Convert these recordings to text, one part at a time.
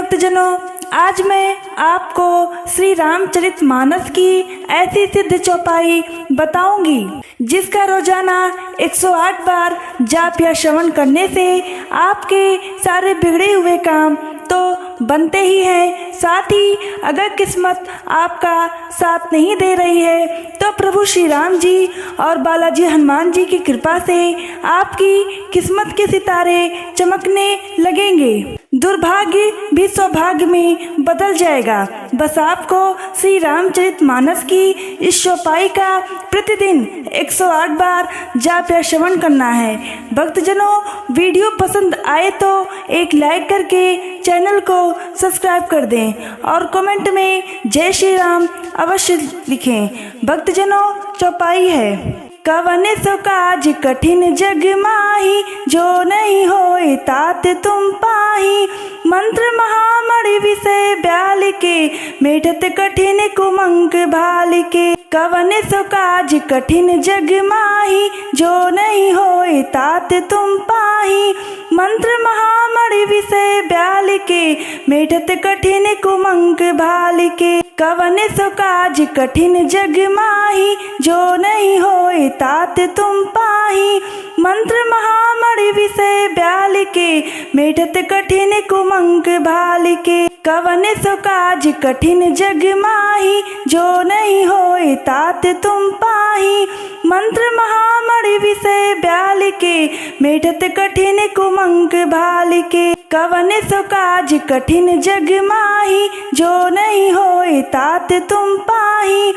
भक्तजनों, आज मैं आपको श्री रामचरितमानस की ऐसी सिद्ध चौपाई बताऊंगी जिसका रोजाना 108 बार जाप या श्रवण करने से आपके सारे बिगड़े हुए काम तो बनते ही हैं, साथ ही अगर किस्मत आपका साथ नहीं दे रही है तो प्रभु श्री राम जी और बालाजी हनुमान जी की कृपा से आपकी किस्मत के सितारे चमकने लगेंगे। दुर्भाग्य भी सौभाग्य में बदल जाएगा। बस आपको श्री रामचरितमानस की इस चौपाई का प्रतिदिन 108 बार जाप या श्रवण करना है। भक्तजनों, वीडियो पसंद आए तो एक लाइक करके चैनल को सब्सक्राइब कर दें और कमेंट में जय श्री राम अवश्य लिखें। भक्तजनों, चौपाई है। कवन सो काज कठिन जग माही, जो नहीं होए तात तुम पाही। मंत्र महामणि विषय ब्याल के, मेटत कठिन कुमंक भाल के। कवन सो काज कठिन जग माही, जो नहीं होए तात तुम पाही। मंत्र महामणि विषय ब्याल के, मेटत कठिन कुमंक भाल के। कवन सो काज कठिन जग माही, जो नहीं होए तात तुम पाही। मंत्र महामणि विषय ब्याल के, मेटत कठिन कुमंक भाल के। कवन सो काज कठिन जग माही, जो नहीं होए तात तुम पाही। मंत्र महामणि विषय ब्याल के, मेटत कठिन कुमंक भाल के। कवन सो काज कठिन जग माही, जो नहीं होए तात तुम पाही।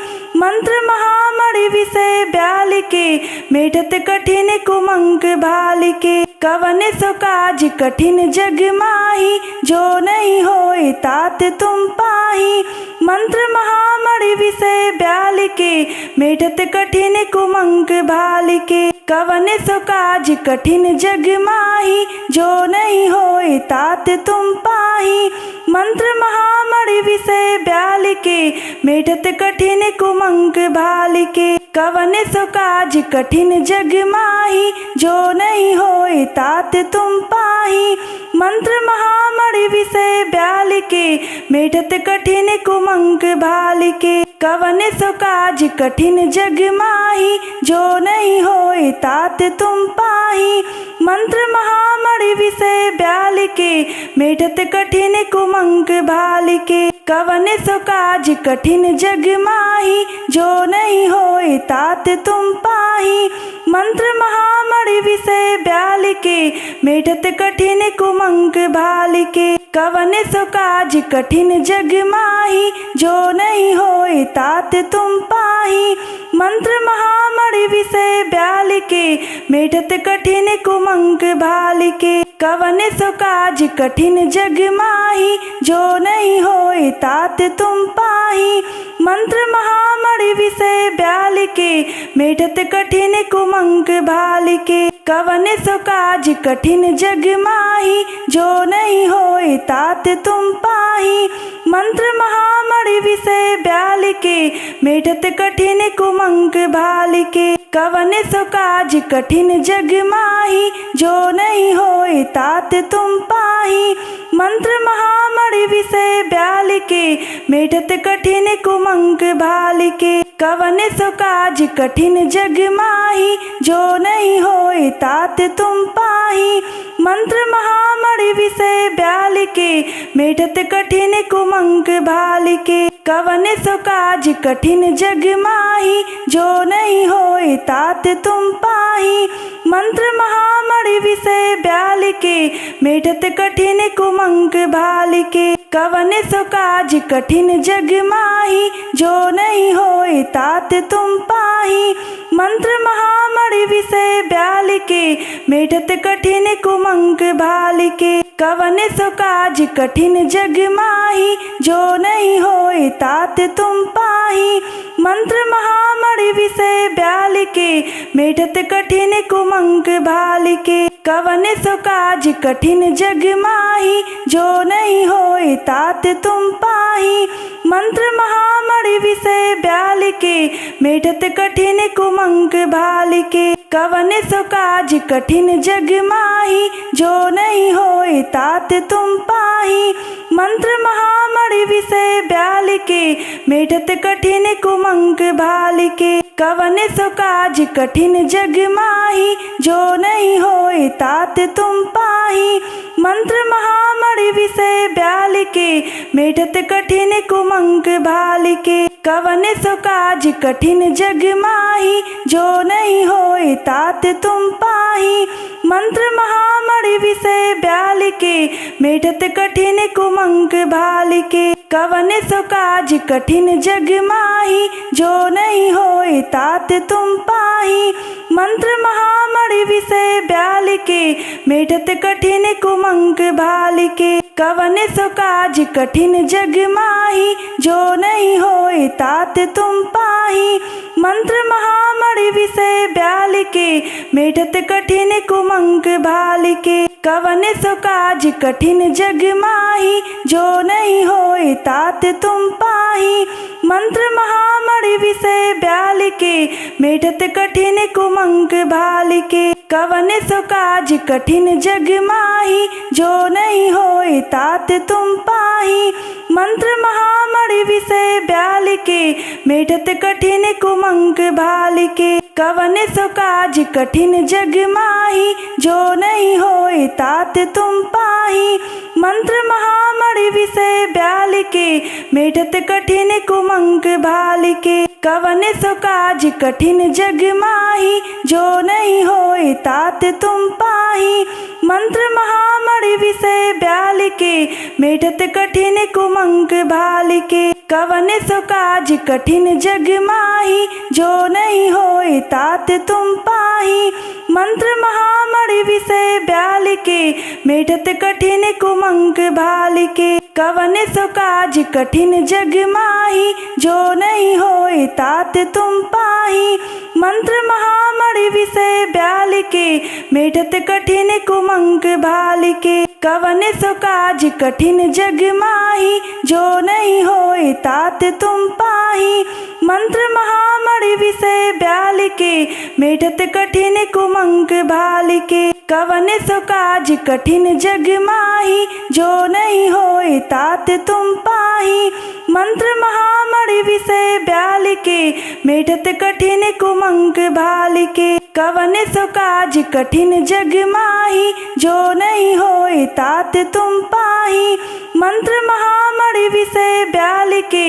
मंत्र महामणि विषय ब्याल के, मेटत कठिन कुमंक भाल के। कवन सो काज कठिन जग माही, जो नहीं होए तात तुम पाही। मंत्र महामणि विषय ब्याल के, मेटत कठिन कुमंक भाल के। कवन सो काज कठिन जग माही, जो नहीं होए तात तुम पाही। मंत्र महामणि विषय ब्याल के, मेटत कठिन कुमंक भाल के। कवन सो काज कठिन जग माही, जो नहीं होए तात तुम पाही। मंत्र महामणि विषय ब्याल के, मेटत कठिन कुमंक भाल के। कवन सो काज कठिन जग माही, जो नहीं होए तात तुम पाही। मंत्र महामणि विषय ब्याल के, मेटत कठिन कुमंक भाल के। कवन सो काज कठिन जग माही, जो नहीं होए तात तुम पाही। मंत्र महामणि विषय ब्याल के, मेटत कठिन कुमंक भाल के। कवन सो काज कठिन जग माही, जो नहीं होए तात तुम पाही। मंत्र महामणि विषय ब्याल के, मेटत कठिन कुमंक भाल के। कवन सो काज कठिन जग माही, जो नहीं होए तात तुम पाही। मंत्र महामणि विषय ब्याल के, मेटत कठिन कुमंक भाल के। कवन सो काज कठिन जग माही, जो नहीं होए तात तुम पाही। मंत्र महामणि विषय ब्याल के, मेटत कठिन कुमंक भाल के। कवन सो काज कठिन जग माही, जो नहीं होए तात तुम पाही। मंत्र महामणि विषय ब्याल के, मेटत कठिन कुमंक भाल के। कवन सो काज कठिन जग माही, जो नहीं होए तात तुम पाही। मंत्र महामणि विषय ब्याल के, मेटत कठिन कुमंक भाल के। कवन सो काज कठिन जग माही, जो नहीं होए तात तुम पाही। मंत्र महामणि विषय ब्याल के, मेटत कठिन कुमंक भाल के। कवन सो काज कठिन जग माही, जो नहीं होए तात तुम पाही। मंत्र महामणि विषय ब्याल के, मेटत कठिन कुमंक भाल के। कवन सो काज कठिन जग माही, जो नहीं होए तात तुम पाही। मंत्र महामणि विषय ब्याल के, मेटत कठिन कुमंक भाल के। कवन सो काज कठिन जग माही, जो नहीं होए तात तुम पाही। मंत्र महामणि विषय ब्याल के, मेटत कठिन कुमंक भाल के। कवन सो काज कठिन जग माही, जो नहीं होए तात तुम पाही। मंत्र महामणि विषय ब्याल के, मेटत कठिन कुमंक भाल के। कवन सो काज कठिन जग माही, जो नहीं होए तात तुम पाही। मंत्र महामणि विषय ब्याल के, मेटत कठिन कुमंक भाल के। कवन सो काज कठिन जग माही, जो नहीं होए तात तुम पाही। मंत्र महामणि विषय ब्याल के, मेटत कठिन कुमंक भाल के। कवन सो काज कठिन जग माही, जो नहीं होए तात तुम पाही। मंत्र महामणि विषय ब्याल के, मेटत कठिन कुमंक भाल के। कवन सो काज कठिन जग माही, जो नहीं होए तात तुम पाही। मंत्र महामणि विषय ब्याल के, मेटत कठिन कुमंक भाल के। कवन सो काज कठिन जग माही, जो नहीं होए तात तुम पाही। मंत्र महामणि विषय ब्याल के, मेटत कठिन कुमंक भाल के। कवन सो काज कठिन जग माही, जो नहीं होए तात तुम पाही। मंत्र महामणि विषय ब्याल के, मेटत कठिन कुमंक भाल के। कवन सो काज कठिन जग माही, जो नहीं होए तात तुम पाही। मंत्र महामणि विषय ब्याल के, मेटत कठिन कुमंक भाल के। कवन सो काज कठिन जग माही, जो नहीं होए तात तुम पाही। मंत्र महामणि विषय ब्याल के, मेटत कठिन कुमंक भाल के। कवन सो काज कठिन जग माही, जो नहीं होए तात तुम पाही। मंत्र महामणि विषय ब्याल के, मेटत कठिन कुमंक भाल के। कवन सो काज कठिन जग माही, जो नहीं होए तात तुम पाही। मंत्र महामणि विषय ब्याल के, मेटत कठिन कुमंक भाल के। कवन सो काज कठिन जग माही, जो नहीं होए तात तुम पाही। मंत्र महामणि विषय ब्याल के, मेटत कठिन कुमंक भाल के। कवन सो काज कठिन जग माही, जो नहीं होए तात तुम पाही। मंत्र महामणि विषय ब्याल के, मेटत कठिन कुमंक भाल के। कवन सो काज कठिन जग माही, जो नहीं होए तात तुम पाही। मंत्र महामणि विषय ब्याल के,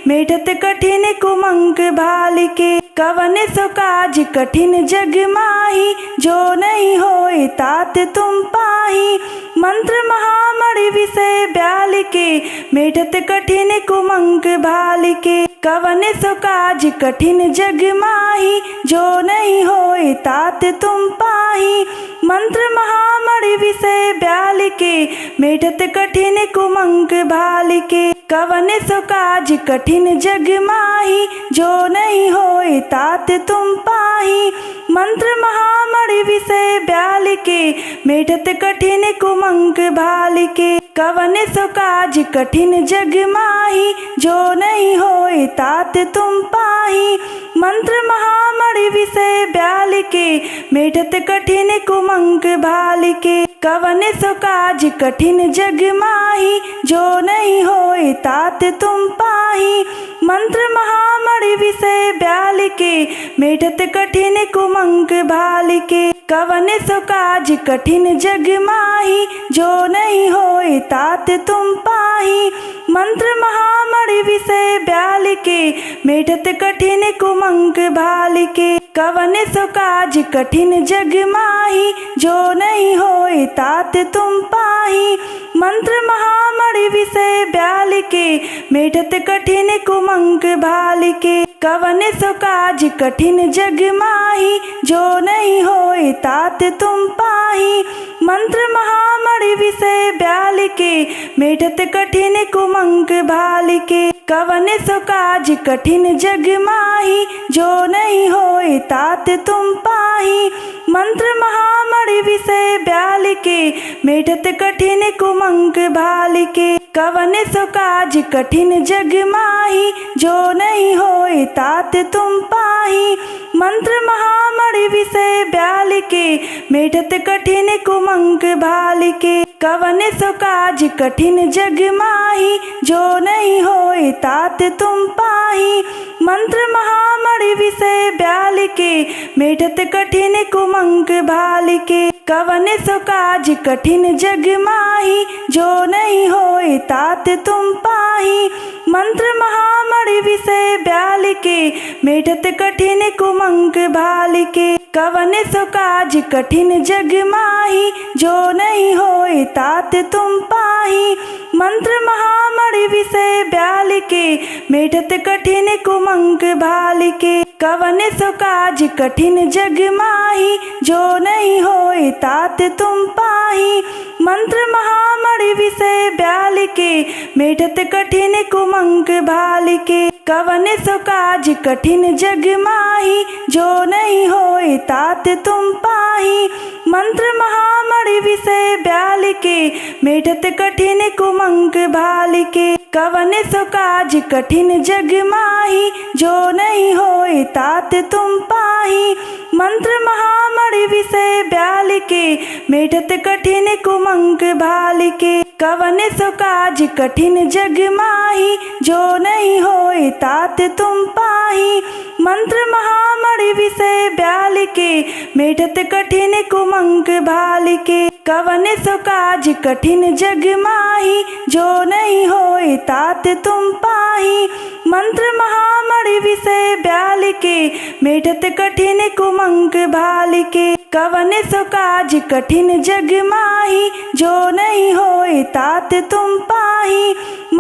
मेटत कठिन कुमंक भाल के। कवन सो काज कठिन जग माही, जो नहीं होए तात तुम पाही। मंत्र महामणि विषय ब्याल के, मेटत कठिन कुमंक भाल के। कवन सो काज कठिन जग माही, जो नहीं होए तात तुम पाही। मंत्र महामणि विषय ब्याल के, मेटत कठिन कुमंक भाल के। कवन सो काज कठिन जग माही, जो नहीं होए तात तुम पाही। मंत्र महामणि विषय ब्याल के, मेटत कठिन कुमंक भाल के। कवन सो काज कठिन जग माही, जो नहीं होए तात तुम पाही। मंत्र महामणि विषय ब्याल के, मेटत कठिन कुमंक भाल के। कवन सो काज कठिन जग माही, जो नहीं होए तात तुम पाही। मंत्र महामणि विषय ब्याल के, मेटत कठिन कुमंक भाल के। कवन सो काज कठिन जग माही, जो नहीं होए तात तुम पाही। मंत्र महामणि विषय ब्याल के, मेटत कठिन कुमंक भाल के। कवन सो काज कठिन जग माही, जो नहीं होए तात तुम पाही। मंत्र महामणि विषय ब्याल के, मेटत कठिन कुमंक भाल के। कवन सो काज कठिन जग माही, जो नहीं होए तात तुम पाही। मंत्र महामणि विषय ब्याल के, मेटत कठिन कुमंक भाल के। कवन सो काज कठिन जग माही, जो नहीं होए तात तुम पाही। मंत्र महामणि विषय ब्याल के, मेटत कठिन कुमंक भाल के। कवन सो काज कठिन जग माही, जो नहीं होए तात तुम पाही। मंत्र महामणि विषय ब्यालिके मेटत कठिन कुमंक भालिके कवन सो काज कठिन जग माही जो नहीं होए तात तुम पाही। मंत्र महामणि विषय ब्यालिके मेटत कठिन कुमंक भालिके कवन सो काज कठिन जग माही जो नहीं होए तात तुम पाही। मंत्र महामणि विषय ब्यालिके मेटत कठिन कुमंक भालिके कवन सो काज कठिन जग माही जो नहीं होए तात तुम पाही। मंत्र महामणि विषय ब्यालिके मेटत कठिन कुमंक भालिके कवन सो काज कठिन जग माही जो नहीं होए तात तुम पाही। मंत्र महामणि विषय ब्यालिके मेटत कठिन कुमंक भालिके कवन सो काज कठिन जग माही जो नहीं होए तात तुम पाही। मंत्र महामणि विषय ब्यालिके मेटत कठिन कुमंक भालिके कवन सो काज कठिन जग माही जो नहीं होए तात तुम पाही। मंत्र महामणि विषय ब्यालिके मेटत कठिन कुमंक भालिके कवन सो काज कठिन जग माही जो नहीं होए तात तुम पाही। मंत्र महामणि विषय ब्यालिके मेटत कठिन कुमंक भालिके कवन सो काज कठिन जग माही जो नहीं होए तात तुम पाही। मंत्र महामणि विषय ब्यालिके मेटत कठिन कुमंक भालिके कवन सो काज कठिन जग माही जो नहीं होए तात तुम पाही।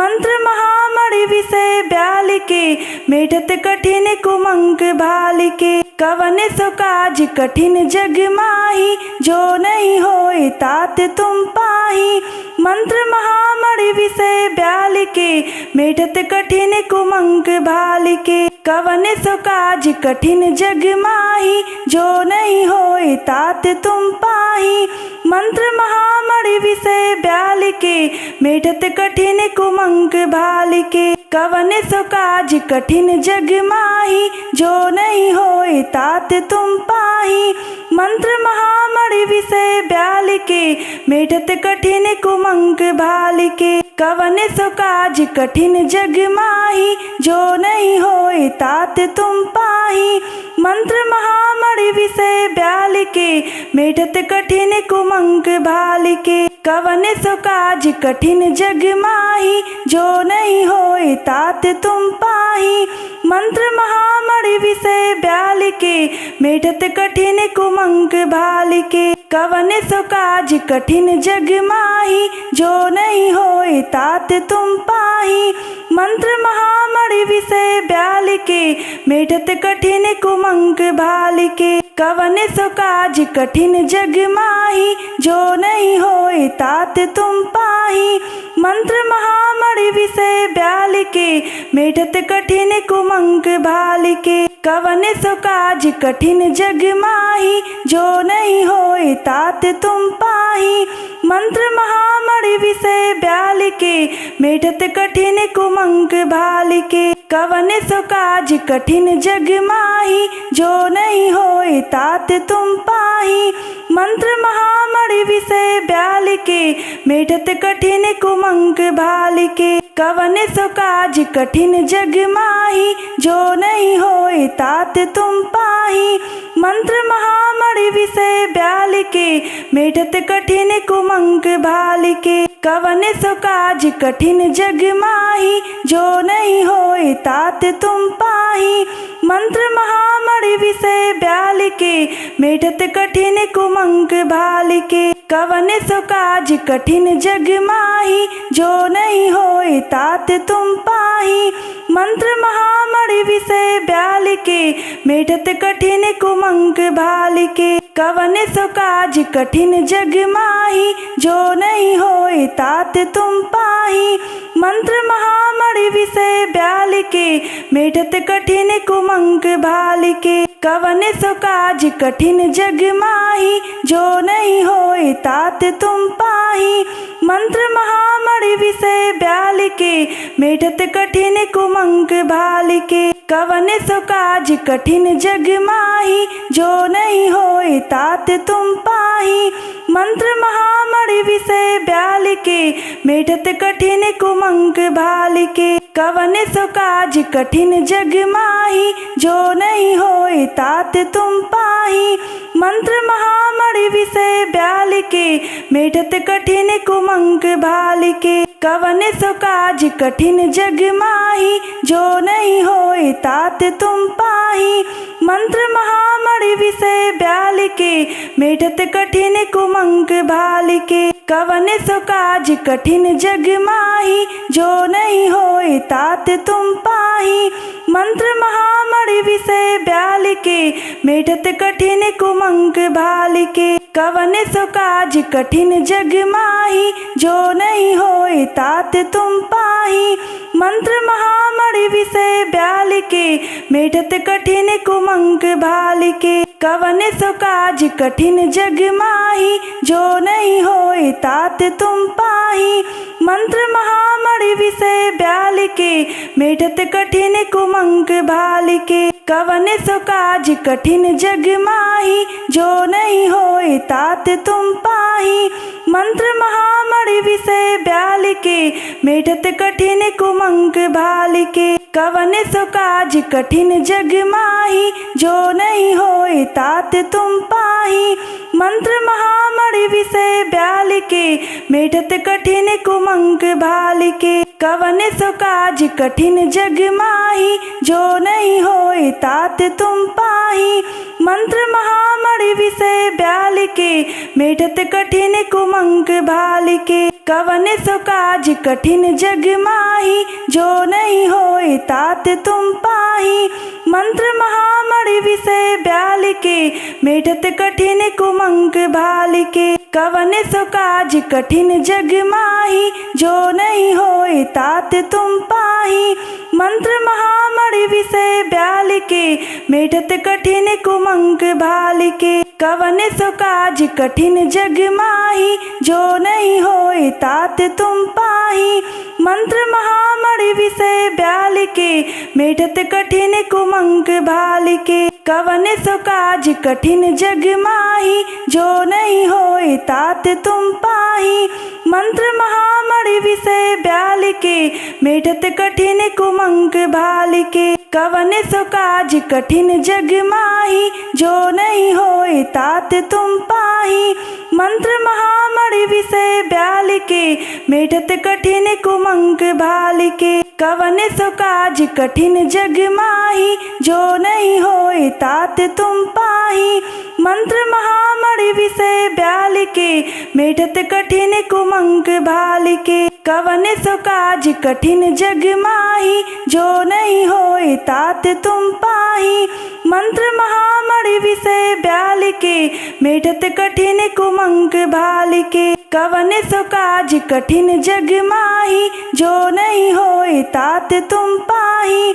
मंत्र महामणि विषय ब्यालिके मेटत कठिन कुमंक भालिके कवन सो काज कठिन जग माही जो नहीं होए तात तुम पाही। मंत्र महामणि विषय ब्यालिके मेटत कठिन कुमंक भालिके कवन सो काज कठिन जग माही जो नहीं होए तात तुम पाही। मंत्र महामणि विषय ब्यालिके मेटत कठिन कुमंक भालिके कवन सो काज कठिन जग माही जो नहीं होए तात तुम पाही। मंत्र महामणि विषय ब्यालिके मेटत कठिन कुमंक भालिके कवन सो काज कठिन जग माही जो नहीं होए तात तुम पाही। मंत्र महामणि विषय ब्यालिके मेटत कठिन कुमंक भालिके कवन सो काज कठिन जग माही जो नहीं होए तात तुम पाही। मंत्र महामणि विषय ब्यालिके मेटत कठिन कुमंक भालिके कवन सो काज कठिन जग माही जो नहीं होए तात तुम पाही। मंत्र महामणि विषय ब्यालिके मेटत कठिन कुमंक भालिके कवन सो काज कठिन जग माही जो नहीं होए तात तुम पाही। मंत्र महामणि विषय ब्यालिके मेटत कठिन कुमंक भालिके कवन सो काज कठिन जग माही जो नहीं होए तात तुम पाही। मंत्र महामणि विषय ब्यालिके मेटत कठिन कुमंक भालिके कवन सो काज कठिन जग माही जो नहीं होए तात तुम पाही। मंत्र महामणि विषय ब्यालिके मेटत कठिन कुमंक भालिके कवन सो काज कठिन जग माही जो नहीं होए तात तुम पाही। मंत्र महामणि विषय ब्यालिके मेटत कठिन कुमंक भालिके कवन सो काज कठिन जग माही जो नहीं होए तात तुम पाही। मंत्र महामणि विषय ब्यालिके मेटत कठिन कुमंक भालिके कवन सो काज कठिन जग माही जो नहीं होए तात तुम पाही। मंत्र महामणि विषय ब्यालिके मेटत कठिन कुमंक भालिके कवन सो काज कठिन जग माही जो नहीं होए तात तुम पाही। मंत्र महामणि विषय ब्यालिके मेटत कठिन कुमंक भालिके कवन सो काज कठिन जग माही, जो नहीं होए तात तुम पाही। मंत्र महामणि विषय ब्याल के, मेटत कठिन कुमंक भाल के। कवन सो काज कठिन जग माही, जो नहीं होए तात तुम पाही। मंत्र महामणि विषय ब्याल के, मेटत कठिन कुमंक भाल के। कवन सो काज कठिन जग माही, जो नहीं होए तात तुम पाही। मंत्र महामणि विषय ब्याल के, मेटत कठिन कुमंक भाल के। कवन सो काज कठिन जग माही, जो नहीं होए तात तुम पाही। मंत्र महामणि विषय ब्याल के, मेटत कठिन कुमंक भाल के। कवन सो काज कठिन जग माही, जो नहीं होए तात तुम पाही। मंत्र महामणि विषय ब्याल के, मेटत कठिन कुमंक भाल के। कवन सो काज कठिन जग माही, जो नहीं होए तात तुम पाही। मंत्र महामणि विषय ब्याल के, मेटत कठिन कुमंक भाल के। कवन सो काज कठिन जग माही, जो नहीं होए तात तुम पाही। मंत्र महामणि विषय ब्याल के, मेटत कठिन कुमंक भाल के। कवन सो काज कठिन जग माही, जो नहीं होए तात तुम पाही। मंत्र महामणि विषय ब्याल के, मेटत कठिन कुमंक भाल के। कवन सो काज कठिन जग माही, जो नहीं होए तात तुम पाही। मंत्र महामणि विषय ब्याल के, मेटत कठिन कुमंक भाल के। कवन सो काज कठिन जग माही, जो नहीं होए तात तुम पाही। मंत्र महामणि विषय ब्याल के, मेटत कठिन कुमंक भाल के। कवन सो काज कठिन जग माही, जो नहीं होए तात तुम पाही। मंत्र महामणि विषय ब्याल के, मेटत कठिन कुमंक भाल के। कवन सो काज कठिन जग माही, जो नहीं होए तात तुम पाही। मंत्र महामणि विषय ब्याल के, मेटत कठिन कुमंक भाल के। कवन सो काज कठिन जग माही, जो नहीं होए तात तुम पाही। मंत्र महामणि विषय ब्याल के, मेटत कठिन कुमंक भाल के। कवन सो काज कठिन जग माही, जो नहीं होए तात तुम पाही। मंत्र महामणि विषय ब्याल के, मेटत कठिन कुमंक भाल के। कवन सो काज कठिन जग माही, जो नहीं होए तात तुम पाही। मंत्र महामणि विषय ब्याल के, मेटत कठिन कुमंक भाल के। कवन सो काज कठिन जग माही, जो नहीं होए तात तुम पाही। मंत्र महामणि विषय ब्याल के, मेटत कठिन कुमंक भाल के। कवन सो काज कठिन जग माही, जो नहीं होए तात तुम पाही। मंत्र महामणि विषय ब्याल के, मेटत कठिन कुमंक भाल के। कवन सो काज कठिन जग माही, जो नहीं होए तात तुम पाही।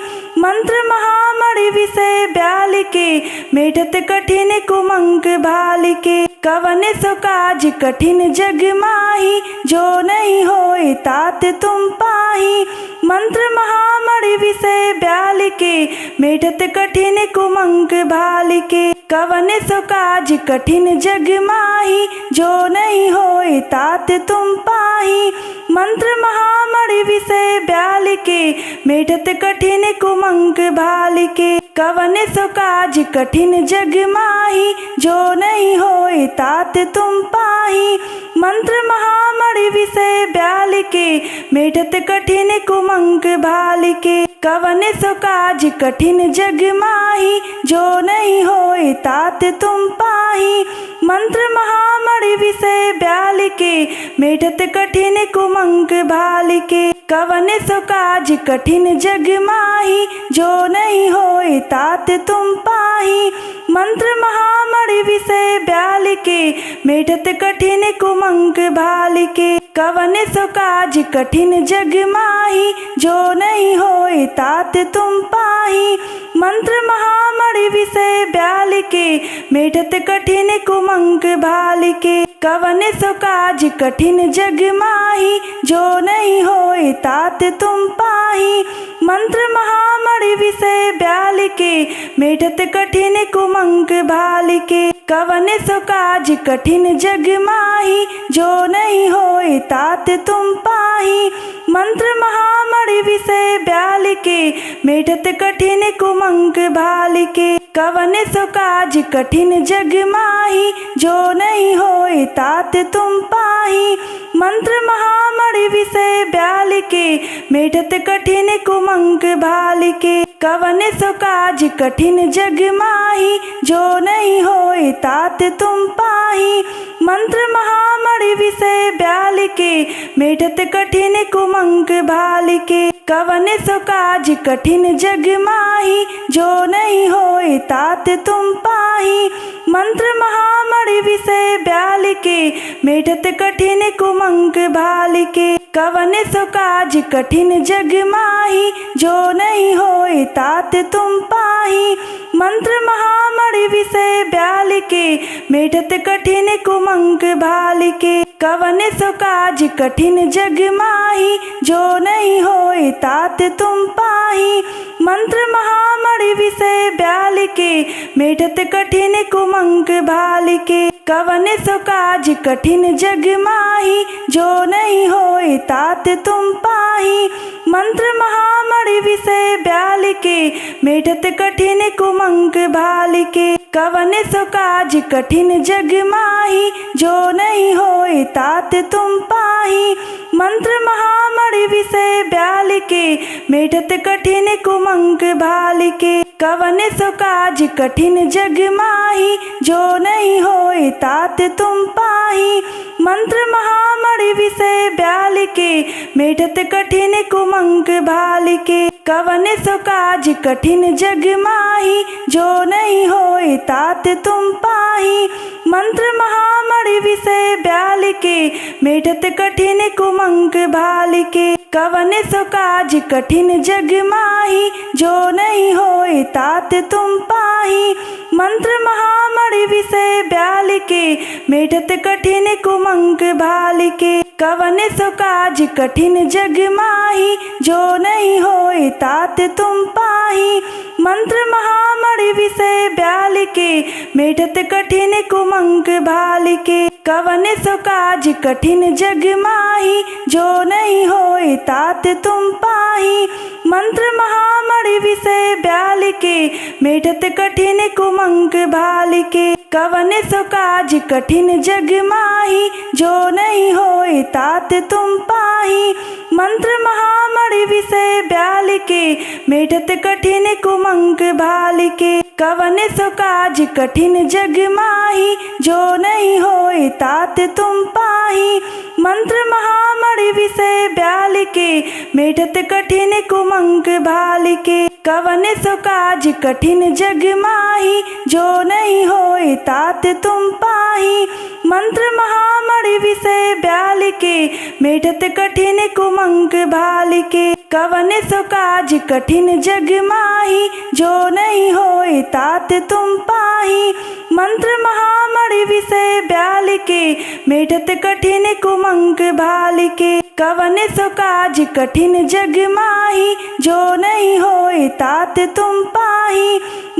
मंत्र महामणि विषय ब्याल के, मेटत कठिन कुमंक भाल के। कवन सो काज कठिन जग माही, जो नहीं होए तात तुम पाही। मंत्र महामणि विषय ब्याल के, मेटत कठिन कुमंक भाल के। कवन सो काज कठिन जग माही, जो नहीं होए तात तुम पाही। मंत्र महामणि विषय ब्याल के, मेटत कठिन कुमंक भाल के। कवन सो काज कठिन जग माही, जो नहीं होए तात तुम पाही। मंत्र महामणि विषय ब्याल के, मेटत कठिन कुमंक भाल के। कवन सो काज कठिन जग माही, जो नहीं होए तात तुम पाही। मंत्र महामणि विषय ब्याल के, मेटत कठिन कुमंक भाल के। कवन सो काज कठिन जग माही, जो नहीं होए तात तुम पाही। मंत्र महामणि विषय ब्याल के, मेटत कठिन कुमंक भाल के। कवन सो काज कठिन जग माही, जो नहीं होए तात तुम पाही। मंत्र महामणि विषय ब्याल के, मेटत कठिन कुमंक भाल के। कवन सो काज कठिन जग माही, जो नहीं होए तात तुम पाही। मंत्र महामणि विषय ब्याल के, मेटत कठिन कुमंक भाल के। कवन सो काज कठिन जग माही, जो नहीं होए तात तुम पाही। मंत्र महामणि विषय ब्याल के, मेटत कठिन कुमंक भाल के। कवन सो काज कठिन जग माही, जो नहीं होए तात तुम पाही। मंत्र महामणि विषय ब्याल के, मेटत कठिन कुमंक भाल के। कवन सो काज कठिन जग माही, जो नहीं होए तात तुम पाही। मंत्र महामणि विषय ब्याल के, मेटत कठिन कुमंक भाल के। कवन सो काज कठिन जग माही, जो नहीं होए तात तुम पाही। मंत्र महामणि विषय ब्याल के, मेटत कठिन कुमंक भाल के। कवन सो काज कठिन जग माही, जो नहीं होए तात तुम पाही। मंत्र महामणि विषय ब्याल के, मेटत कठिन कुमंक भाल के। कवन सो काज कठिन जग माही, जो नहीं होए तात तुम पाही। मंत्र महामणि विषय ब्याल के, मेटत कठिन कुमंक भाल के। कवन सो काज कठिन जग माही, जो नहीं होए तात तुम पाही। मंत्र महामणि विषय ब्याल के, मेटत कठिन कुमंक भाल के। कवन सो काज कठिन जग माही, जो नहीं होए तात तुम पाही। मंत्र महामणि विषय ब्याल के, मेटत कठिन कुमंक भाल के। कवन सो काज कठिन जग माही, जो नहीं होए तात तुम पाही। मंत्र महामणि विषय ब्याल के, मेटत कठिन कुमंक भाल के। कवन सो काज कठिन जग माही, जो नहीं होए तात तुम पाही। मंत्र महामणि विषय ब्याल के, मेटत कठिन कुमंक भाल के। कवन सो काज कठिन जग माही, जो नहीं होए तात तुम पाही। मंत्र महामणि विषय ब्याल के, मेटत कठिन कुमंक भाल के। कवन सो काज कठिन जग माही, जो नहीं होए तात तुम पाही। मंत्र महामणि विषय ब्याल के, मेटत कठिन कुमंक भाल के। कवन सो काज कठिन जग माही, जो नहीं होए तात तुम पाही। मंत्र महामणि विषय ब्याल के, मेटत कठिन कुमंक भाल के। कवन सो काज कठिन जग माही, जो नहीं होए तात तुम पाही। मंत्र महामणि विषय ब्याल के, मेटत कठिन कुमंक भाल के। कवन सो काज कठिन जग माही, जो नहीं होए तात तुम पाही। मंत्र महामणि विषय ब्याल के, मेटत कठिन कुमंक भाल के। कवन सो काज कठिन जग माही, जो नहीं होए तात तुम पाही। मंत्र महामणि विषय ब्याल के, मेटत कठिन कुमंक भाल के। कवन सो काज कठिन जग माही, जो नहीं होए तात तुम पाही। मंत्र महामणि विषय ब्याल के, मेटत कठिन कुमंक भाल के। कवन सो काज कठिन जग माही, जो नहीं होए तात तुम पाही।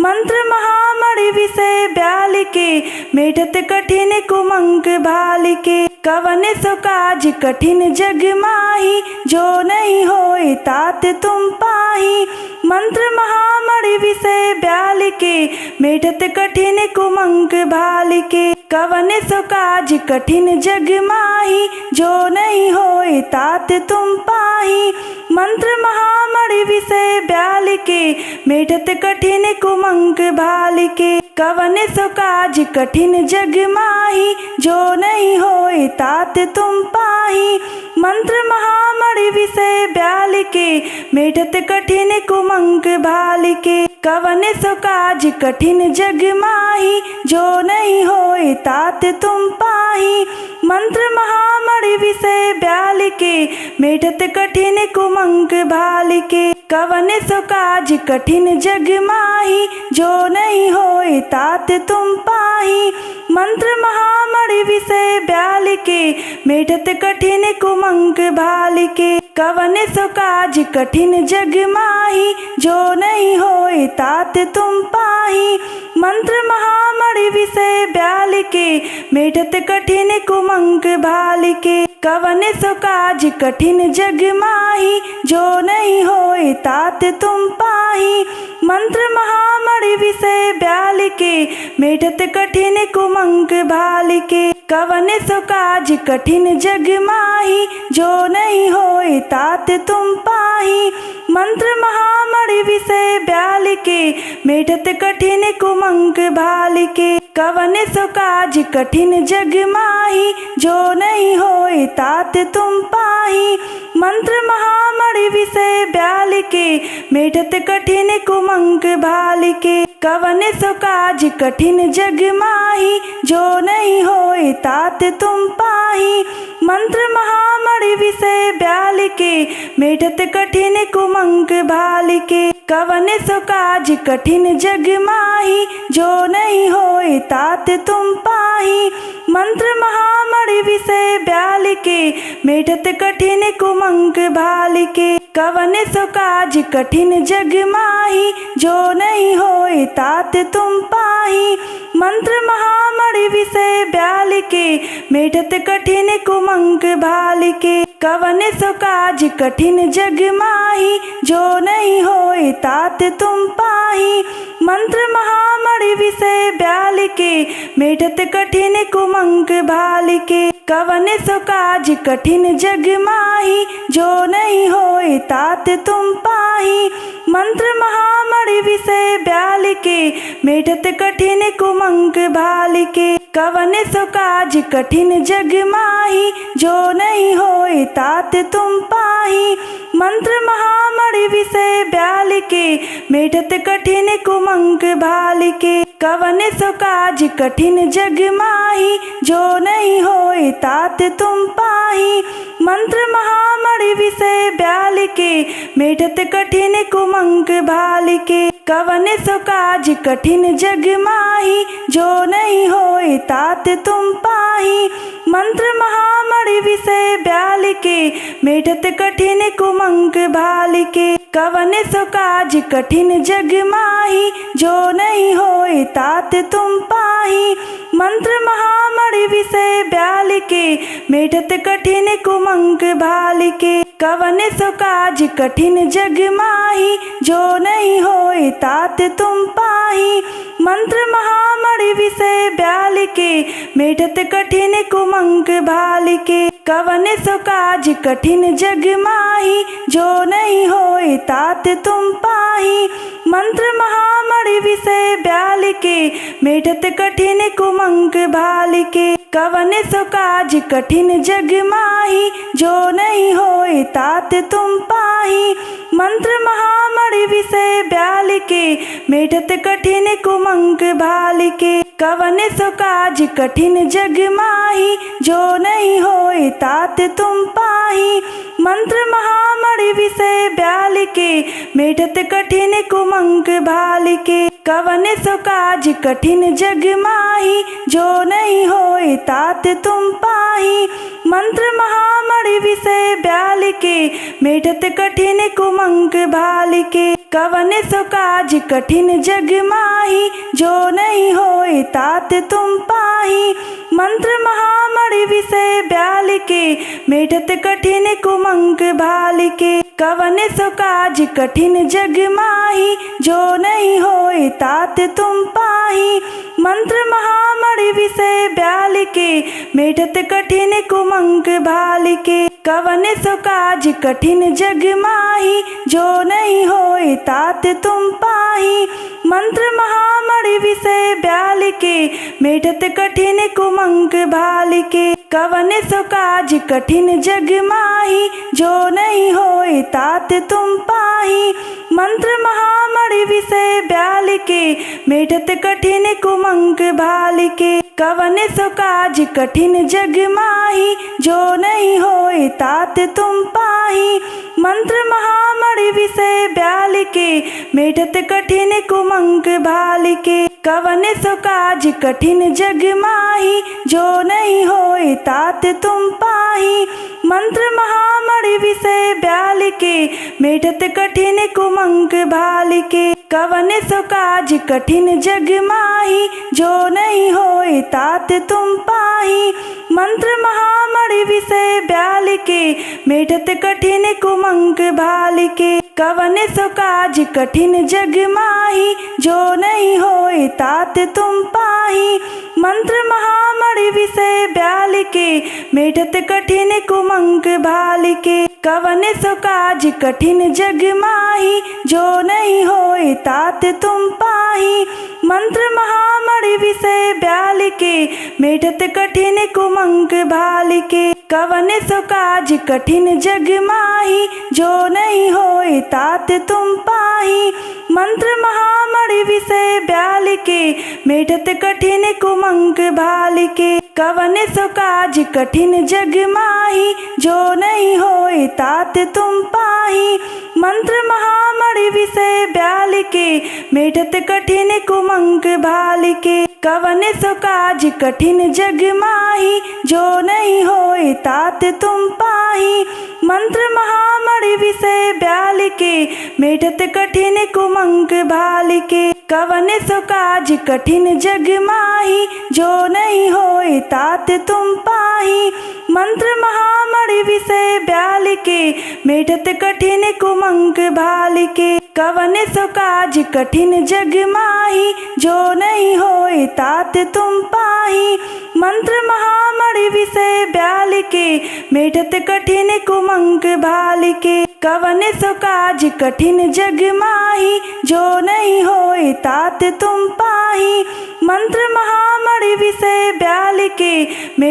मंत्र महामणि विषय ब्याल के, मेटत कठिन कुमंक भाल के। कवन सो काज कठिन जग माही, जो नहीं होए तात तुम पाही। मंत्र महामणि विषय ब्याल के, मेटत कठिन कुमंक भाल के। कवन सो काज कठिन जग माही, जो नहीं होए तात तुम पाही। मंत्र महामणि विषय ब्याल के, मेटत कठिन कुमंक भाल के। कवन सो काज कठिन जग माही, जो नहीं होए तात तुम पाही। मंत्र महामणि विषय ब्याल के, मेटत कठिन कुमंक भाल के। कवन सो काज कठिन जग माही, जो नहीं होए तात तुम पाही। मंत्र महामणि विषय ब्याल के मेटत कठिन कुमंक भाल के। कवन सो काज कठिन जग माही जो नहीं होए तात तुम पाही। मंत्र महामणि विषय ब्याल के मेटत कठिन कुमंक भाल के। कवन सो काज कठिन जग माही जो नहीं होए तात तुम पाही। मंत्र महामणि विषय ब्याल के मेटत कठिन कुमंक भाल के। कवन सो काज कठिन जग माही जो नहीं होए तात तुम पाही। मंत्र महामणि विषय ब्याल के मेटत कठिन कुमंक भाल के। कवन सो काज कठिन जग माही जो नहीं होए तात तुम पाही। मंत्र महामणि विषय ब्याल के मेटत कठिन कुमंक भाल के। कवन सो काज कठिन जग माही जो नहीं होए तात तुम पाही। मंत्र महामणि विषय ब्याल के मेटत कठिन कुमंक भाल के। कवन सो काज कठिन जग माही जो नहीं होए तात तुम पाही। मंत्र महामणि विषय ब्याल के मेटत कठिन कुमंक भाल के। कवन सो काज कठिन जग माही जो नहीं होए तात तुम पाही। मंत्र महामणि विषय ब्याल के मेटत कठिन कुमंक भाल के। कवन सो काज कठिन जग माही जो नहीं होए तात तुम पाही। मंत्र महामणि विषय ब्याल के मेटत कठिन कुमंक भाल के। कवन सो काज कठिन जग माही जो नहीं होए तात तुम पाही। मंत्र महामणि विषय ब्याल के मेटत कठिन कुमंक भाल के। कवन सो काज कठिन जग माही जो नहीं होए तात तुम पाही। मंत्र महामणि विषय ब्याल के मेटत कठिन कुमंक भाल के। कवन सो काज कठिन जग माही जो नहीं होए तात तुम पाही। मंत्र महामणि विषय ब्याल के मेटत कठिन कुमंक भाल के। कवन सो काज कठिन जग माही जो नहीं होए तात तुम पाही। मंत्र महामणि विषय ब्याल के मेटत कठिन कुमंक भाल के। कवन सो काज कठिन जग माही जो नहीं होए तात तुम पाही। मंत्र महामणि विषय ब्याल के मेटत कठिन कुमंक भाल के। कवन सो काज कठिन जग माही जो नहीं होए तात तुम पाही। मंत्र महामणि विषय ब्याल के मेटत कठिन कुमंक भाल के। कवन सो काज कठिन जग माही जो नहीं होए तात तुम पाही। मंत्र महामणि विषय ब्याल के मेटत कठिन कुमंक भाल के। कवन सो काज कठिन जग माही जो नहीं होए तात तुम पाही। मंत्र महामणि विषय ब्याल के मेटत कठिन कुमंक भाल के। कवन सो काज कठिन जग माही जो नहीं होए तात तुम पाही। मंत्र महामणि विषय ब्याल के मेटत कठिन कुमंक भाल के। कवन सो काज कठिन जग माही जो नहीं होए तात तुम पाही। मंत्र महामणि विषय ब्याल के मेटत कठिन कुमंक भाल के। कवन सो काज कठिन जग माही जो नहीं होए तात तुम पाही। मंत्र महामणि विषय ब्याल के मेटत कठिन कुमंक भाल के। कवन सो काज कठिन जग माही जो नहीं होए तात तुम पाही। मंत्र महामणि विषय ब्याल के मेटत कठिन कुमंक भाल के। कवन सो काज कठिन जग माही जो नहीं होए तात तुम पाही। मंत्र महामणि विषय ब्याल के मेटत कठिन कुमंक भाल के। कवन सो काज कठिन जग माही जो नहीं होए तात तुम पाही। मंत्र महामणि विषय ब्याल के मेटत कठिन कुमंक भाल के। कवन सो काज कठिन जग माही, जो नहीं होए तात तुम पाही। मंत्र महामणि विषय ब्याल के, मेटत कठिन कुमंक भाल के। कवन सो काज कठिन जग माही, जो नहीं होए तात तुम पाही। मंत्र महामणि विषय ब्याल के, मेटत कठिन कुमंक भाल के। कवन सो काज कठिन जग माही, जो नहीं होए तात तुम पाही। मंत्र महामणि विषय ब्याल के, मेटत कठिन कुमंक भाल के। कवन सो काज कठिन जग माही, जो नहीं होए तात तुम पाही। मंत्र महामणि विषय ब्याल के, मेटत कठिन कुमंक भाल के। कवन सो काज कठिन जग माही, जो नहीं होए तात तुम पाही। मंत्र महामणि विषय ब्याल के, मेटत कठिन कुमंक भाल के। कवन सो काज कठिन जग माही, जो नहीं होए तात तुम पाही। मंत्र महामणि विषय ब्याल के, मेटत कठिन कुमंक भाल के। कवन सो काज कठिन जग माही, जो नहीं होए तात तुम पाही। मंत्र महामणि विषय ब्याल के, मेटत कठिन कुमंक भाल के। कवन सो काज कठिन जग माही, जो नहीं होए तात तुम पाही। मंत्र महामणि विषय ब्याल के, मेटत कठिन कुमंक भाल के। कवन सो काज कठिन जग माही, जो नहीं होए तात तुम पाही। मंत्र महामणि विषय ब्याल के, मेटत कठिन कुमंक भाल के। कवन सो काज कठिन जग माही, जो नहीं होए तात तुम पाही। मंत्र महामणि विषय ब्याल के, मेटत कठिन कुमंक भाल के। कवन सो काज कठिन जग माही, जो नहीं होए तात तुम पाही। मंत्र महामणि विषय ब्याल के, मेटत कठिन कुमंक भाल के। कवन सो काज कठिन जग माही, जो नहीं होए तात तुम पाही। मंत्र महामणि विषय ब्याल के,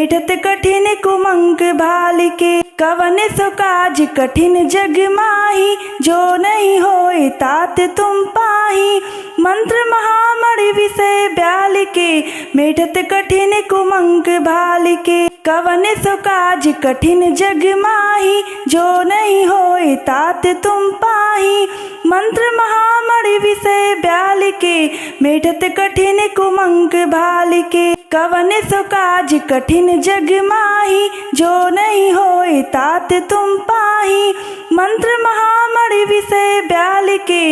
मेटत कठिन कुमंक भाल के। कवन सो काज कठिन जग माही, जो नहीं होए तात तुम पाही। मंत्र महामणि विषय ब्याल के, मेटत कठिन कुमंक भाल के। कवन सो काज कठिन जग माही, जो नहीं होए तात तुम पाही। मंत्र महामणि विषय ब्याल के, मेटत कठिन कुमंक भाल के। कवन सो काज कठिन जग माही, जो नहीं होए तात तुम पाही। मंत्र महामणि विषय ब्याल के,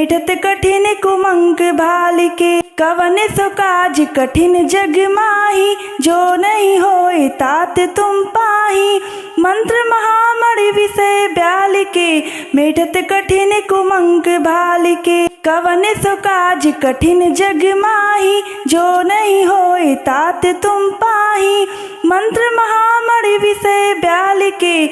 मेटत कठिन कुमंक भाल के। कवन सो काज कठिन जग माही, जो नहीं होए तात तुम पाही। मंत्र महामणि विषय ब्याल के, मेटत कठिन कुमंक भाल के। कवन सो काज कठिन जग माही, जो नहीं होए तात तुम पाही। मंत्र महामणि विषय ब्याल के,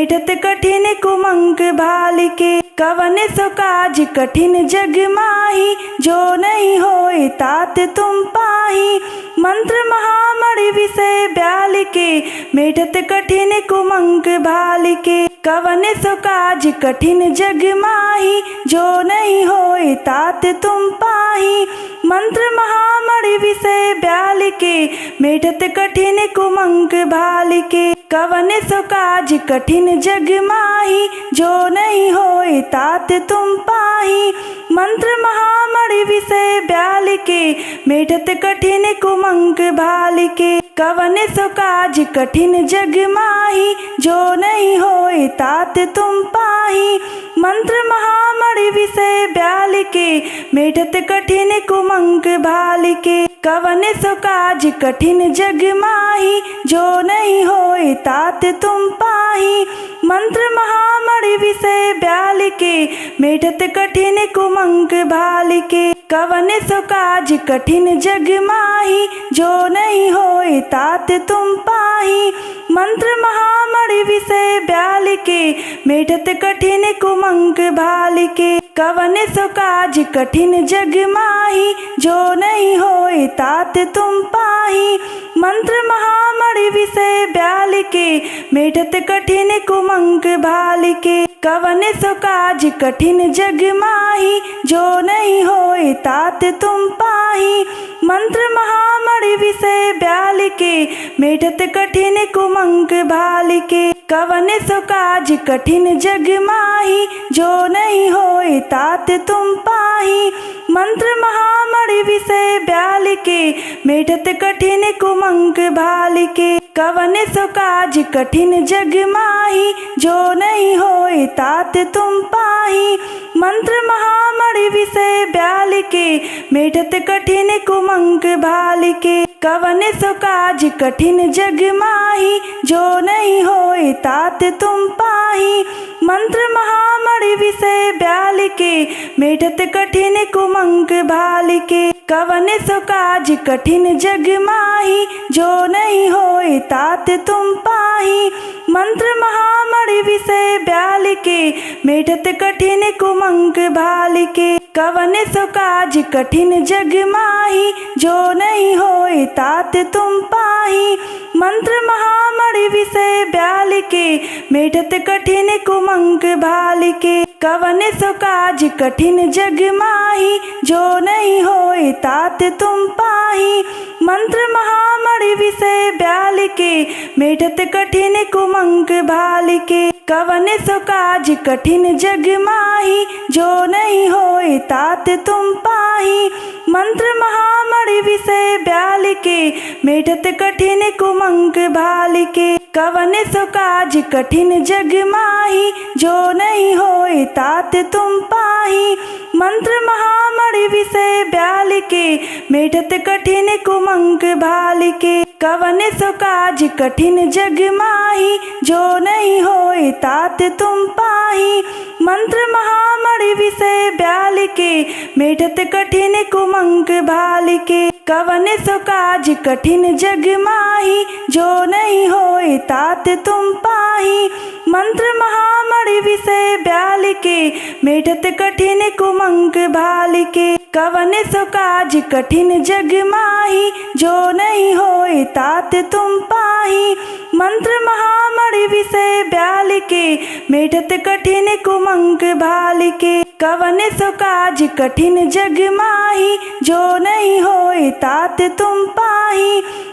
मेटत कठिन कुमंक भाल के। कवन सो काज कठिन जग माही, जो नहीं होए तात तुम पाही। मंत्र महामणि विषय ब्याल के, मेटत कठिन कुमंक भाल के। कवन सो काज कठिन जग माही, जो नहीं होए तात तुम पाही। मंत्र महामणि विषय ब्याल के, मेटत कठिन कुमंक भाल के। कवन सो काज कठिन जग माही, जो नहीं होए तात तुम पाही। मंत्र महामणि विषय ब्याल के, मेटत कठिन कुमंक भाल के। कवन सो काज कठिन जग माही, जो नहीं होए तात तुम पाही। मंत्र महामणि विषय ब्याल के, मेटत कठिन कुमंक भाल के। कवन सो काज कठिन जग माही, जो नहीं होए तात तुम पाही। मंत्र महामणि विषय ब्याल के, मेटत कठिन कुमंक भाल के। कवन सो काज कठिन जग माही, जो नहीं होए तात तुम पाही। मंत्र महामणि विषय ब्याल के मेटत कठिन कुमंक भाल के। कवन सो काज कठिन जग माही, जो नहीं होए तात तुम पाही। मंत्र महामणि विषय ब्याल के मेटत कठिन कुमंक भाल के। कवन सो काज कठिन जग माही, जो नहीं होए तात तुम पाही। मंत्र महामणि विषय ब्याल के मेटत कठिन कुमंक भाल के। कवन सो काज कठिन जग माही, जो नहीं होए तात तुम पाही। मंत्र महामणि विषय ब्याल के मेटत कठिन कुमंक भाल के। कवन सो काज कठिन जग माही, जो नहीं होए तात तुम पाही। मंत्र महामणि विषय ब्याल के मेटत कठिन कुमंक भाल के। कवन सो काज कठिन जग माही, जो नहीं होए तात तुम पाही। मंत्र महामणि विषय ब्याल के मेटत कठिन कुमंक भाल के। कवन सो काज कठिन जग माही, जो नहीं होए तात तुम पाही। मंत्र महामणि विषय ब्याल के मेटत कठिन कुमंक भाल के। कवन सो काज कठिन जग माही, जो नहीं होए तात तुम पाही। मंत्र महामणि विषय ब्याल के मेटत कठिन कुमंक भाल के। कवन सो काज कठिन जग माही, जो नहीं होए तात तुम पाही। मंत्र महामणि विषय ब्याल के मेटत कठिन कुमंक भाल के। कवन सो काज कठिन जग माही, जो नहीं होए तात तुम पाही। मंत्र महामणि विषय ब्याल के मेटत कठिन कुमंक भाल के। कवन सो काज कठिन जग माही, जो नहीं होए तात तुम पाही। मंत्र महामणि विषय ब्याल के मेटत कठिन कुमंक भाल के। कवन सो काज कठिन जग माही, जो नहीं होए तात तुम पाही। मंत्र महामणि विषय ब्याल के मेटत कठिन कुमंक भाल के। कवन सो काज कठिन जग माही, जो नहीं होए तात तुम पाही। मंत्र महामणि विषय ब्याल के मेटत कठिन कुमंक भाल के। कवन सो काज कठिन जग माही, जो नहीं होए तात तुम पाही। मंत्र महामणि विषय ब्याल के मेटत कठिन कुमंक भाल के। कवन सो काज कठिन जग माही, जो नहीं होए तात तुम पाही।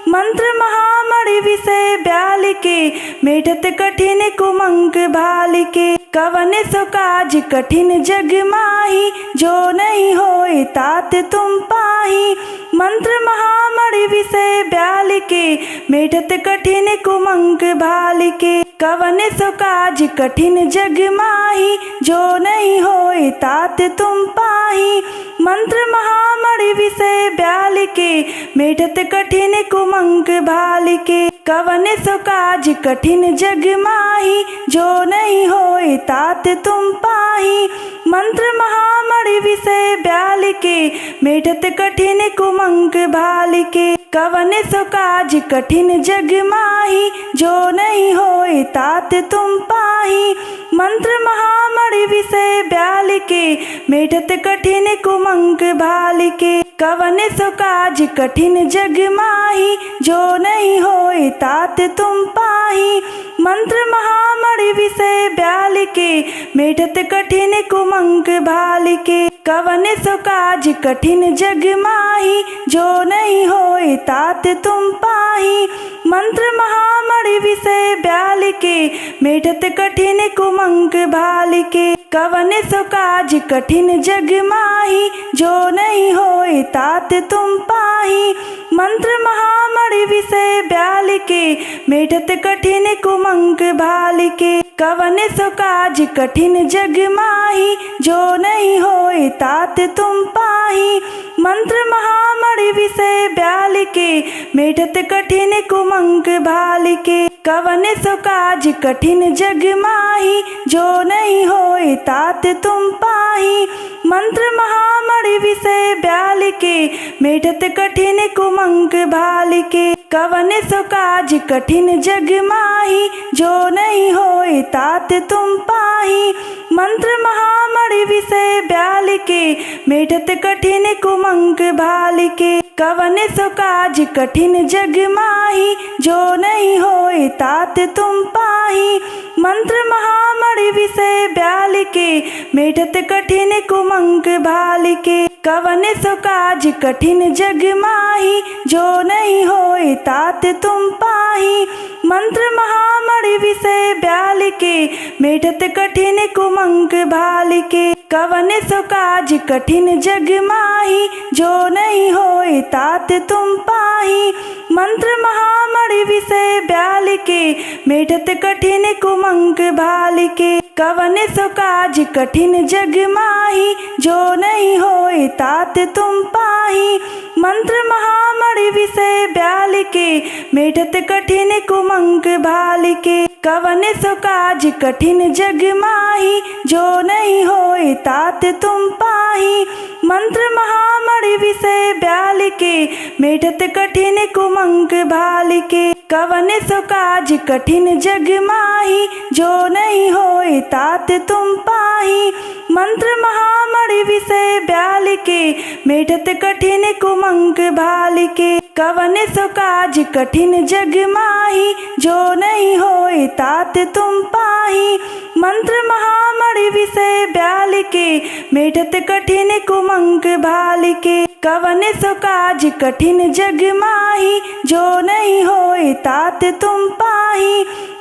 मंत्र महामणि विषय ब्याल के मेटत कठिन कुमंक भाल के। कवन सो काज कठिन जग माही, जो नहीं होए तात तुम पाही। मंत्र महामणि विषय ब्याल के मेटत कठिन कुमंक भाल के। कवन सो काज कठिन जग माही, जो नहीं होए तात तुम पाही। मंत्र महामणि विषय ब्याल के मेटत कठिन कुमंक भाल के। कवन सो काज कठिन जग माही, जो नहीं होए तात तुम पाही। मंत्र महामणि विषय ब्याल के मेटत कठिन कुमंक भाल के। कवन सो काज कठिन जग माही, जो नहीं होए तात तुम पाही। मंत्र महामणि विषय ब्याल के मेटत कठिन कुमंक भाल के। कवन सो काज कठिन जग माही, जो नहीं होए तात तुम पाही। मंत्र महामणि विषय ब्याल के मेटत कठिन कुमंक भाल के। कवन सो काज कठिन जग माही, जो नहीं होए तात तुम पाही। मंत्र महामणि विषय ब्याल के मेटत कठिन कुमंक भाल के। कवन सो काज कठिन जग माही, जो नहीं होए तात तुम पाही। मंत्र महामणि विषय ब्याल के मेटत कठिन कुमंक भाल के। कवन सो काज कठिन जग माही, जो नहीं होए तात तुम पाही। मंत्र महामणि विषय ब्याल के मेटत कठिन कुमंक भाल के। कवन सो काज कठिन जग माही, जो नहीं होए तात तुम पाही। मंत्र महामणि विषय ब्याल के मेटत कठिन कुमंक भाल के। कवन सो काज कठिन जग माही, जो नहीं होए तात तुम पाही। मंत्र महामणि विषय ब्याल के, मेटत कठिन कुमंक भाल के। कवन सो काज कठिन जग माही, जो नहीं होए तात तुम पाही। मंत्र महामणि विषय ब्याल के, मेटत कठिन कुमंक भाल के। कवन सो काज कठिन जग माही, जो नहीं होए तात तुम पाही। मंत्र महामणि विषय ब्याल के, मेटत कठिन कुमंक भाल के। कवन सो काज कठिन जग माही, जो नहीं होए तात तुम पाही। मंत्र महामणि विषय ब्याल के, मेटत कठिन कुमंक भाल के। कवन सो काज कठिन जग माही, जो नहीं होए तात तुम पाही। मंत्र महामणि विषय ब्याल के, मेटत कठिन कुमंक भाल के। कवन सो काज कठिन जग माही, जो नहीं होए तात तुम पाही। मंत्र महामणि विषय ब्याल के, मेटत कठिन कुमंक भाल के। कवन सो काज कठिन जग माही, जो नहीं होए तात तुम पाही। मंत्र महामणि विषय ब्याल के, मेटत कठिन कुमंक भाल के। कवन सो काज कठिन जग माही, जो नहीं होए तात तुम पाही। मंत्र महामणि विषय ब्याल के, मेटत कठिन कुमंक भाल के। कवन सो काज कठिन जग माही, जो नहीं होए तात तुम पाही।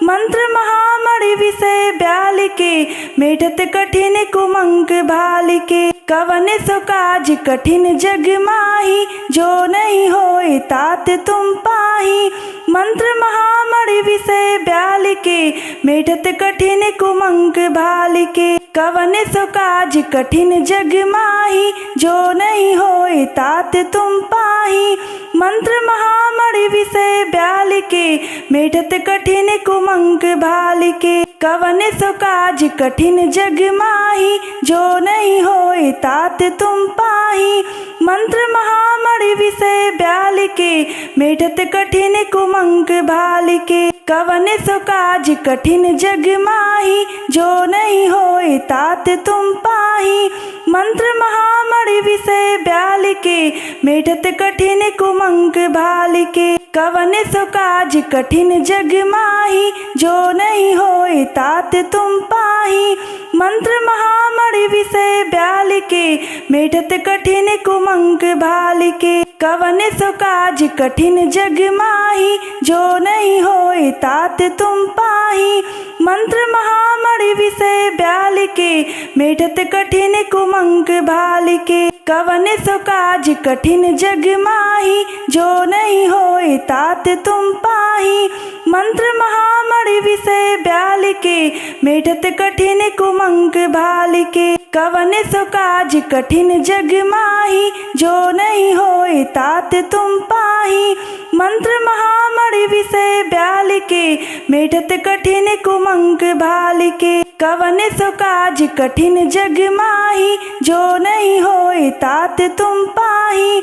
मंत्र महामणि विषय ब्याल के, मेटत कठिन कुमंक भाल के। कवन सो काज कठिन जग माही, जो नहीं होए तात तुम पाही। मंत्र महामणि विषय ब्याल के, मेटत कठिन कुमंक भाल के। कवन सो काज कठिन जग माही, जो नहीं होए तात तुम पाही। मंत्र महामणि विषय ब्याल के, मेटत कठिन कुमंक भाल के। कवन सो काज कठिन जग माही, जो नहीं होए तात तुम पाही। मंत्र महामणि विषय ब्याल के, मेटत कठिन कुमंक भाल के। कवन सो काज कठिन जग माही, जो नहीं होए तात तुम पाही। मंत्र महामणि विषय ब्याल के, मेटत कठिन कुमंक भाल के। कवन सो काज कठिन जग माही, जो नहीं होए तात तुम पाही। मंत्र महामणि विषय ब्याल के, मेटत कठिन कुमंक भाल के। कवन सो काज कठिन जग माही, जो नहीं होए तात तुम पाही। मंत्र महामणि विषय ब्याल के, मेटत कठिन कुमंक भाल के। कवन सो काज कठिन जग माही, जो नहीं होए तात तुम पाही। मंत्र महामणि विषय ब्याल के, मेटत कठिन कुमंक भाल के। कवन सो काज कठिन जग माही, जो नहीं होए तात तुम पाही। मंत्र महामणि विषय ब्याल के, मेटत कठिन कुमंक भाल के। कवन सो काज कठिन जग माही, जो नहीं होए तात तुम पाही।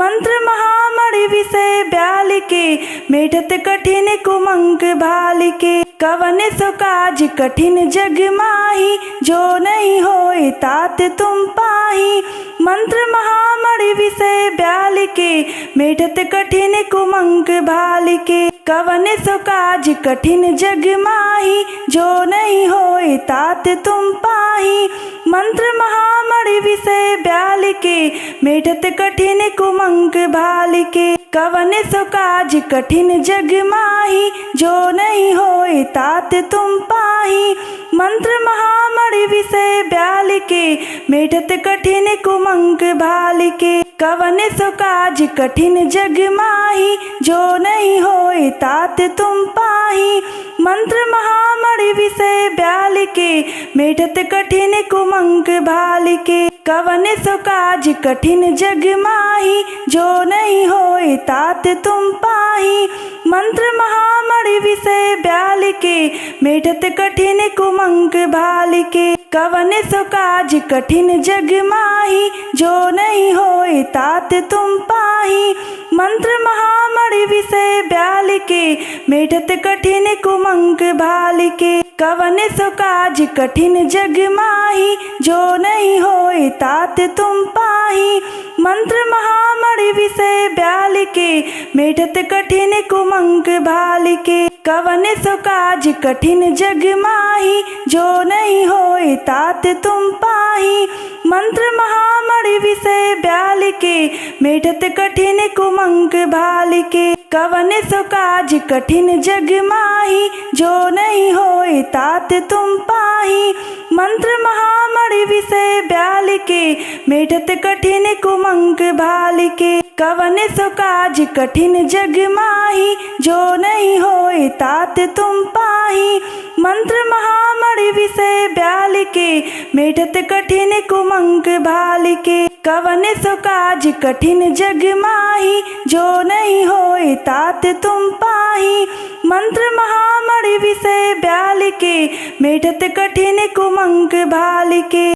मंत्र महामणि विषय ब्याल के, मेटत कठिन कुमंक भाल के। कवन सो काज कठिन जग माही, जो नहीं होए तात तुम पाही। मंत्र महामणि विषय ब्याल के, मेटत कठिन कुमंक भाल के। कवन सो काज कठिन जग माही, जो नहीं होए तात तुम पाही। मंत्र महामणि विषय ब्याल के, मेटत कठिन कुमंक भाल के। कवन सो काज कठिन जग माही, जो नहीं होए तात तुम पाही। मंत्र महामणि विषय ब्याल के, मेटत कठिन कुमंक भाल के। कवन सो काज कठिन जग माही, जो नहीं होए तात तुम पाही। मंत्र महामणि विषय ब्याल के, मेटत कठिन कुमंक भाल के। कवन सो काज कठिन जग माही, जो नहीं होए तात तुम पाही। मंत्र महामणि विषय ब्याल के, मेटत कठिन कुमंक भाल के। कवन सो काज कठिन जग माही, जो नहीं होए तात तुम पाही। मंत्र महामणि विषय ब्याल के, मेटत कठिन कुमंक भाल के। कवन सो काज कठिन जग माही, जो नहीं होए तात तुम पाही। मंत्र महामणि विषय ब्याल के, मेटत कठिन कुमंक भाल के। कवन सो काज कठिन जग माही, जो नहीं होए तात तुम पाही। मंत्र महामणि विषय ब्याल के, मेटत कठिन कुमंक भाल के। कवन सो काज कठिन जग माही, जो नहीं होए तात तुम पाही। मंत्र महामणि विषय ब्याल के, मेटत कठिन कुमंक भाल के। कवन सो काज कठिन जग माही, जो नहीं होए तात तुम पाही। मंत्र महामणि विषय ब्याल के, मेटत कठिन कुमंक भाल के। कवन सो काज कठिन जग माही, जो नहीं होए तात तुम पाही। मंत्र महामणि विषय ब्याल के, मेटत कठिन कुमंक भाल के।